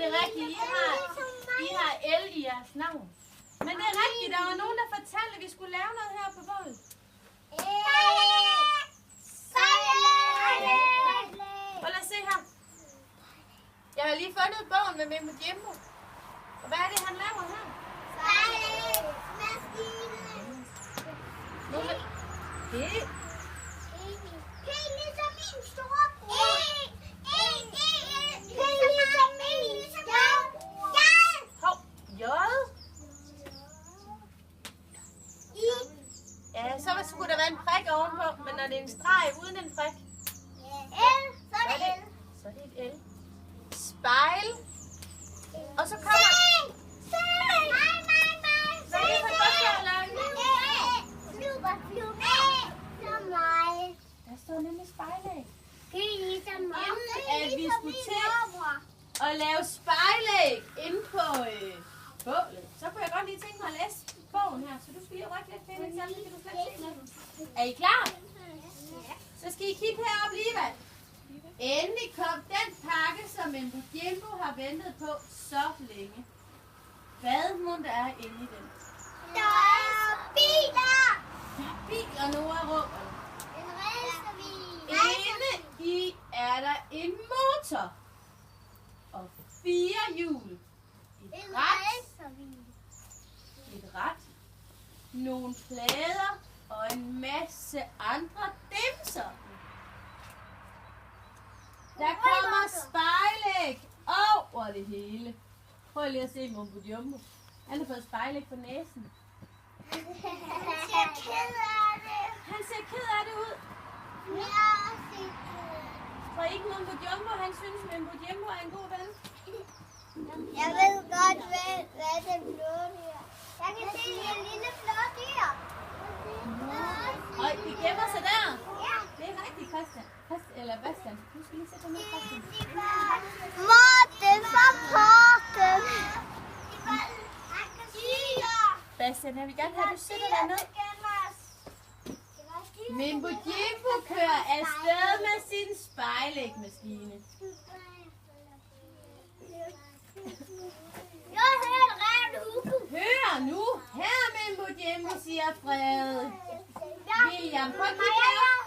det er rigtigt. I har L i jeres navn. Men det er rigtigt. Der var nogen, der fortalte, at vi skulle lave noget her på bålet. Og lad os se her. Jeg har lige fundet bogen med Mimbo Jimbo. Og hvad er det, han laver her? Det. Ja, så skulle der være en prik ovenpå, men når det er en streg uden en prik, så er det et L. Spejl. Og så kommer... Hvad er det for et bogstav, Lærke? Der står nemlig spejlæg. Inden at vi skulle til at lave spejlæg inde på bålet, så kunne jeg godt lige tænke mig at læse bogen her. Så du skal lige rykke lidt til, så kan du slet se noget. Er I klar? Så skal I kigge heroppe alligevel. Endelig kom den pakke, som Mimbo Jimbo har ventet på så længe. Hvad må der er inde i den? Der er biler! Der er biler, Nora råber. En racerbil! Inde i er der en motor. Og 4 hjul. En racerbil! Et rat. Nogle plader og en masse andre dimser. Der kommer spejlæg over det hele. Prøv lige at se Mimbo Jimbo. Han har fået spejlæg på næsen. Han ser ked af det. Han ser ked af det ud. Ja, tror ikke Mimbo Jimbo, han synes Mimbo Jimbo er en god ven? jeg ved godt, hvad det blå dyr. Jeg kan se en lille blå dyr. Og de gemmer sig der. Ja. Det er rigtigt, Christian. Eller Bastian. Du skal lige sætte dig ned, Christian. Morten for porten. Bastian, jeg vil gerne have, at du sætter dig ned. Mimbo Jimbo kører afsted med sin spejlægmaskine. Jeg hører rent huku. Hør nu. Her Mimbo Jimbo, siger Frede. William, prøv at kigge her.